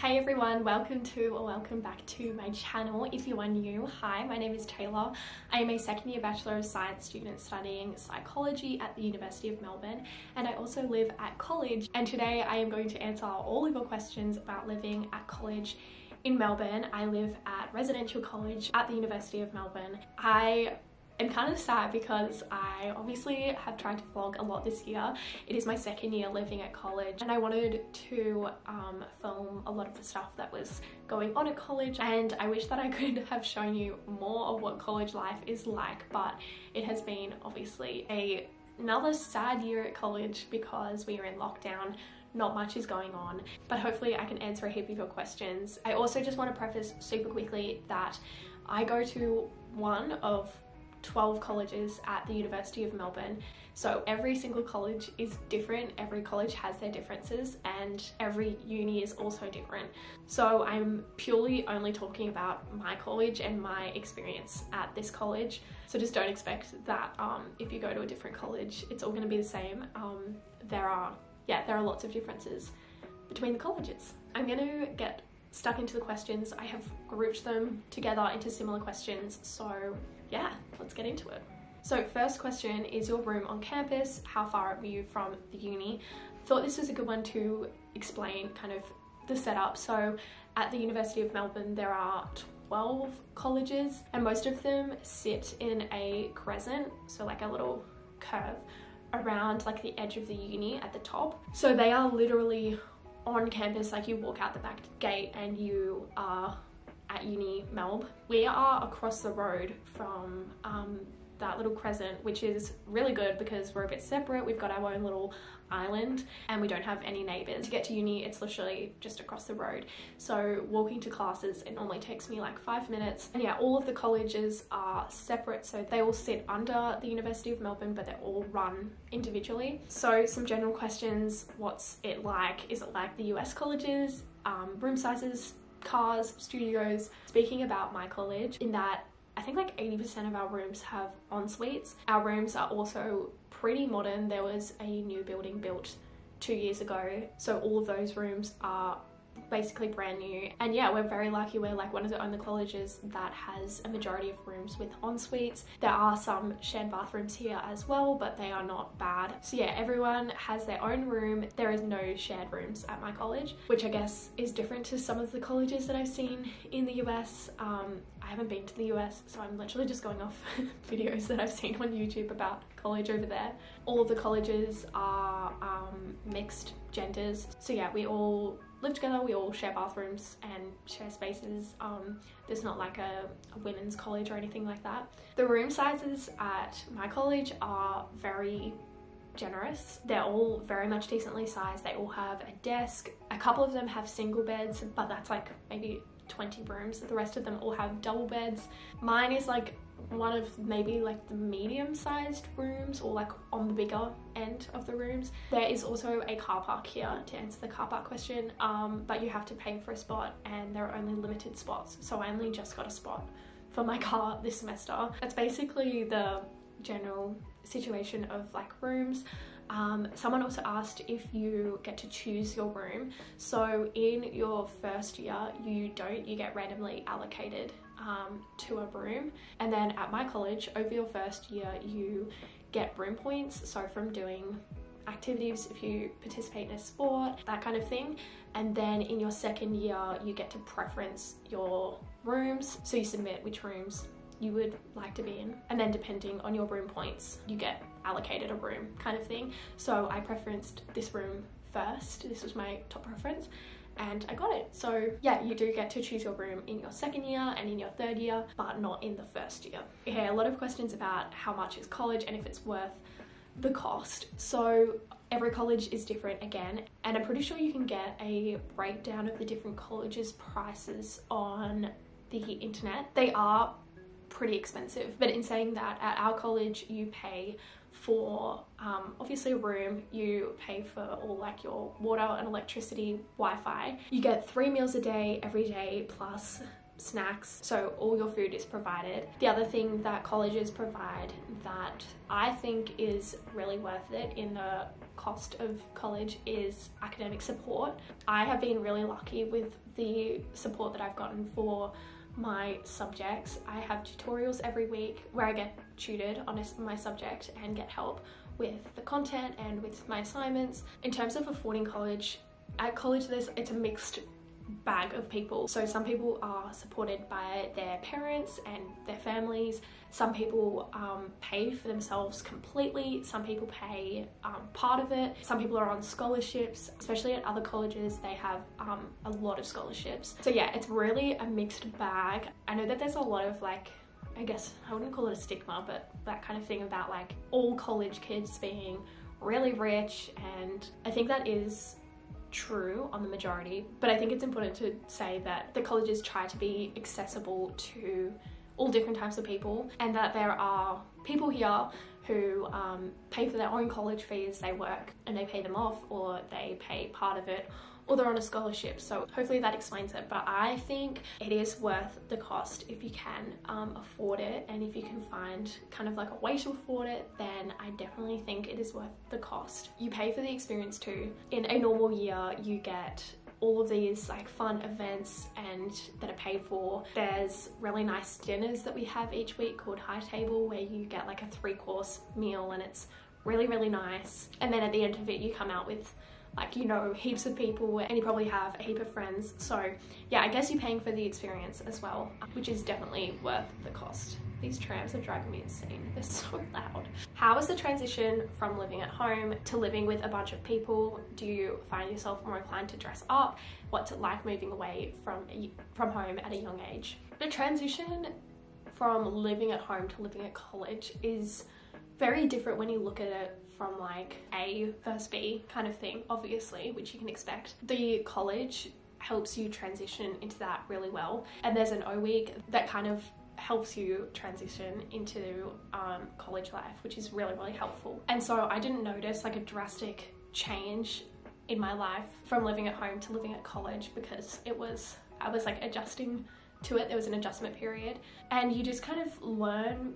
Hey everyone, welcome back to my channel. If you are new, hi, my name is Taila. I am a second year Bachelor of Science student studying psychology at the University of Melbourne, and I also live at college. And today I am going to answer all of your questions about living at college in Melbourne. I live at residential college at the University of Melbourne. I'm kind of sad because I obviously have tried to vlog a lot this year. It is my second year living at college, and I wanted to film a lot of the stuff that was going on at college, and I wish that I could have shown you more of what college life is like, but it has been obviously another sad year at college because we are in lockdown. Not much is going on, but hopefully I can answer a heap of your questions. I also just want to preface super quickly that I go to one of 12 colleges at the University of Melbourne, so every single college is different. Every college has their differences, and every uni is also different. So I'm purely only talking about my college and my experience at this college, so just don't expect that if you go to a different college it's all going to be the same. There are lots of differences between the colleges. I'm going to get stuck into the questions. I have grouped them together into similar questions, so yeah, let's get into it. So first question, is your room on campus? How far are you from the uni? Thought this was a good one to explain kind of the setup. So at the University of Melbourne there are 12 colleges, and most of them sit in a crescent, so like a little curve around like the edge of the uni at the top. So they are literally on campus, like you walk out the back gate and you are at uni Melb. We are across the road from that little crescent, which is really good because we're a bit separate. We've got our own little island and we don't have any neighbours. To get to uni it's literally just across the road, so walking to classes it normally takes me like 5 minutes. And yeah, all of the colleges are separate, so they all sit under the University of Melbourne but they're all run individually. So some general questions: what's it like? Is it like the US colleges? Room sizes, cars, studios. Speaking about my college, in that I think like 80% of our rooms have en-suites. Our rooms are also pretty modern. There was a new building built 2 years ago, so all of those rooms are basically brand new. And yeah, we're very lucky. We're like one of the only colleges that has a majority of rooms with en-suites. There are some shared bathrooms here as well, but they are not bad. So yeah, everyone has their own room. There is no shared rooms at my college, which I guess is different to some of the colleges that I've seen in the US. I haven't been to the US, so I'm literally just going off videos that I've seen on YouTube about college over there. All of the colleges are mixed genders, so yeah, we all live together, we all share bathrooms and share spaces. There's not like a women's college or anything like that. The room sizes at my college are very generous. They're all very much decently sized. They all have a desk. A couple of them have single beds, but that's like maybe 20 rooms. The rest of them all have double beds. Mine is like one of maybe like the medium-sized rooms, or like on the bigger end of the rooms. There is also a car park here, to answer the car park question, but you have to pay for a spot and there are only limited spots, so I only just got a spot for my car this semester. That's basically the general situation of like rooms. Someone also asked if you get to choose your room. So in your first year you get randomly allocated to a room, and then at my college over your first year you get room points, so from doing activities, if you participate in a sport, that kind of thing. And then in your second year you get to preference your rooms, so you submit which rooms you would like to be in, and then depending on your room points you get allocated a room kind of thing. So I preferenced this room first. This was my top preference and I got it. So yeah, you do get to choose your room in your second year and in your third year, but not in the first year. Okay, a lot of questions about how much is college and if it's worth the cost. So every college is different again, and I'm pretty sure you can get a breakdown of the different colleges' prices on the internet. They are pretty expensive, but in saying that, at our college you pay for obviously a room, you pay for all like your water and electricity, Wi-Fi. You get 3 meals a day every day plus snacks, so all your food is provided. The other thing that colleges provide that I think is really worth it in the cost of college is academic support. I have been really lucky with the support that I've gotten for my subjects. I have tutorials every week where I get tutored on my subject and get help with the content and with my assignments. In terms of affording college, at college it's a mixed bag of people. So some people are supported by their parents and their families. Some people pay for themselves completely. Some people pay part of it. Some people are on scholarships, especially at other colleges they have a lot of scholarships. So yeah, it's really a mixed bag. I know that there's a lot of like, I guess I wouldn't call it a stigma, but that kind of thing about like all college kids being really rich, and I think that is true on the majority, but I think it's important to say that the colleges try to be accessible to all different types of people, and that there are people here who pay for their own college fees. They work and they pay them off, or they pay part of it, or they're on a scholarship. So hopefully that explains it, but I think it is worth the cost if you can afford it, and if you can find kind of like a way to afford it, then I definitely think it is worth the cost. You pay for the experience too. In a normal year you get all of these like fun events and that are paid for. There's really nice dinners that we have each week called High Table, where you get like a 3-course meal and it's really, really nice. And then at the end of it you come out with like, you know, heaps of people, and you probably have a heap of friends. So yeah, I guess you're paying for the experience as well, which is definitely worth the cost. These trams are driving me insane. They're so loud. How is the transition from living at home to living with a bunch of people? Do you find yourself more inclined to dress up? What's it like moving away from home at a young age? The transition from living at home to living at college is very different when you look at it from like A versus B kind of thing, obviously, which you can expect. The college helps you transition into that really well, and there's an O week that kind of helps you transition into college life, which is really, really helpful. And so I didn't notice like a drastic change in my life from living at home to living at college, because I was like adjusting to it. There was an adjustment period, and you just kind of learn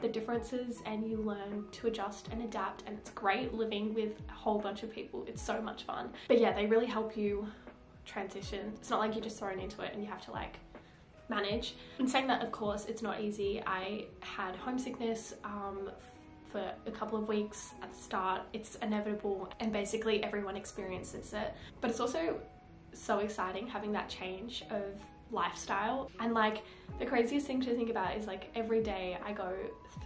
the differences and you learn to adjust and adapt, and it's great living with a whole bunch of people. It's so much fun. But yeah, they really help you transition. It's not like you're just thrown into it and you have to like manage. In saying that, of course, it's not easy. I had homesickness for a couple of weeks at the start. It's inevitable, and basically everyone experiences it. But it's also so exciting having that change of lifestyle. And like the craziest thing to think about is like every day I go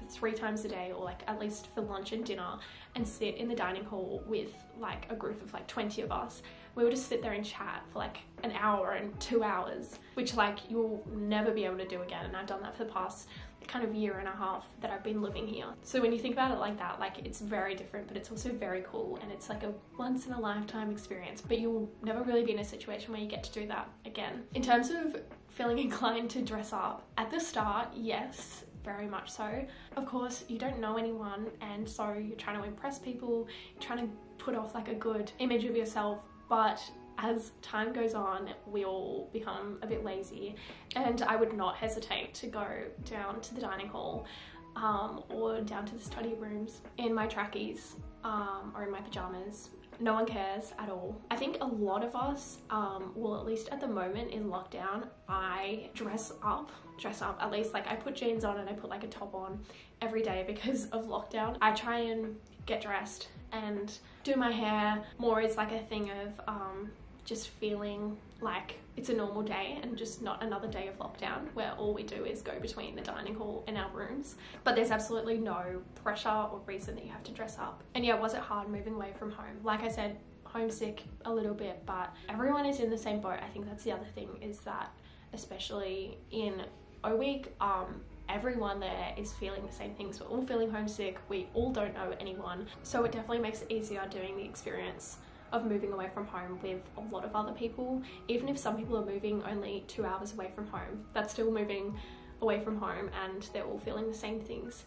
3 times a day, or like at least for lunch and dinner, and sit in the dining hall with like a group of like 20 of us. We would just sit there and chat for like an hour and 2 hours, which like you'll never be able to do again. And I've done that for the past kind of year and a half that I've been living here. So when you think about it like that, like it's very different, but it's also very cool, and it's like a once in a lifetime experience, but you'll never really be in a situation where you get to do that again. In terms of feeling inclined to dress up, at the start, yes, very much so. Of course, you don't know anyone, and so you're trying to impress people, you're trying to put off like a good image of yourself. But as time goes on, we all become a bit lazy, and I would not hesitate to go down to the dining hall or down to the study rooms in my trackies or in my pajamas. No one cares at all. I think a lot of us, well, at least at the moment in lockdown, I dress up at least. Like I put jeans on and I put like a top on every day because of lockdown. I try and get dressed and do my hair more as like a thing of just feeling like it's a normal day and just not another day of lockdown where all we do is go between the dining hall and our rooms. But there's absolutely no pressure or reason that you have to dress up. And yeah, was it hard moving away from home? Like I said, homesick a little bit, but everyone is in the same boat. I think that's the other thing, is that especially in O week, everyone there is feeling the same things. We're all feeling homesick. We all don't know anyone. So it definitely makes it easier doing the experience of moving away from home with a lot of other people. Even if some people are moving only 2 hours away from home, that's still moving away from home, and they're all feeling the same things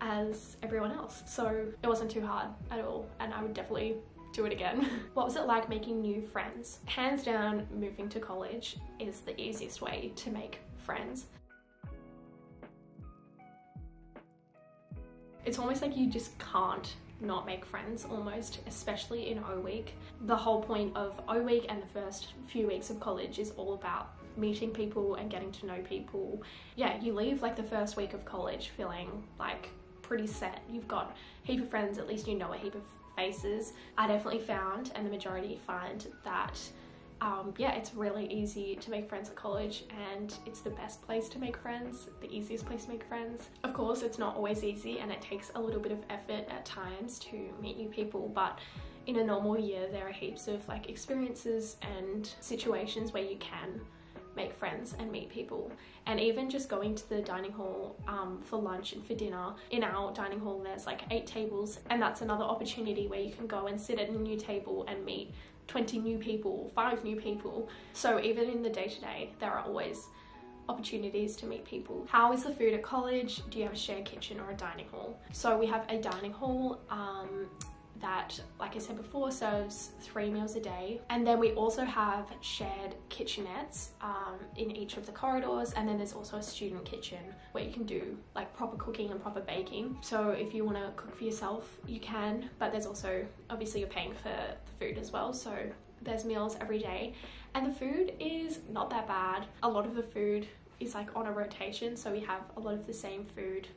as everyone else. So it wasn't too hard at all, and I would definitely do it again. What was it like making new friends? Hands down, moving to college is the easiest way to make friends. It's almost like you just can't not make friends almost, especially in O week. The whole point of O week and the first few weeks of college is all about meeting people and getting to know people. Yeah, you leave like the first week of college feeling like pretty set. You've got a heap of friends, at least you know a heap of faces. I definitely found, and the majority find, that yeah, it's really easy to make friends at college, and it's the best place to make friends, the easiest place to make friends. Of course, it's not always easy and it takes a little bit of effort at times to meet new people, but in a normal year there are heaps of like experiences and situations where you can make friends and meet people. And even just going to the dining hall for lunch and for dinner. In our dining hall there's like 8 tables, and that's another opportunity where you can go and sit at a new table and meet 20 new people, 5 new people. So even in the day-to-day, there are always opportunities to meet people. How is the food at college? Do you have a shared kitchen or a dining hall? So we have a dining hall that, like I said before, serves 3 meals a day. And then we also have shared kitchenettes in each of the corridors. And then there's also a student kitchen where you can do like proper cooking and proper baking. So if you want to cook for yourself, you can, but there's also, obviously you're paying for the food as well. So there's meals every day. And the food is not that bad. A lot of the food is like on a rotation. So we have a lot of the same food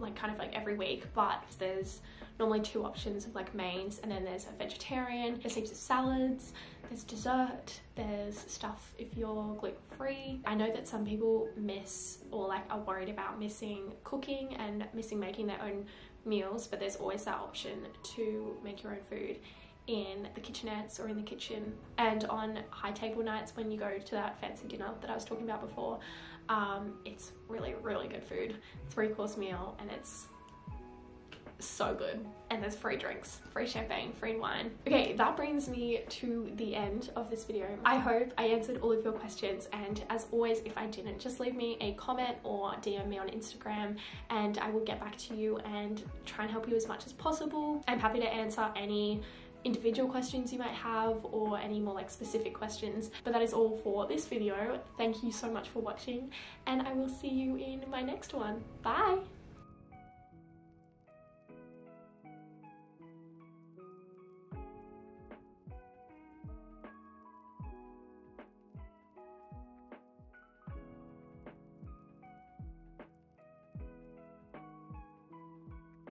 like kind of like every week, but there's normally 2 options of like mains, and then there's a vegetarian, there's heaps of salads, there's dessert, there's stuff if you're gluten-free. I know that some people miss or like are worried about missing cooking and missing making their own meals, but there's always that option to make your own food in the kitchenettes or in the kitchen. And on high table nights when you go to that fancy dinner that I was talking about before, it's really, really good food. 3-course meal, and it's so good. And there's free drinks, free champagne, free wine. Okay, that brings me to the end of this video. I hope I answered all of your questions, and as always, if I didn't, just leave me a comment or DM me on Instagram and I will get back to you and try and help you as much as possible. I'm happy to answer any individual questions you might have or any more like specific questions, but that is all for this video. Thank you so much for watching, and I will see you in my next one. Bye!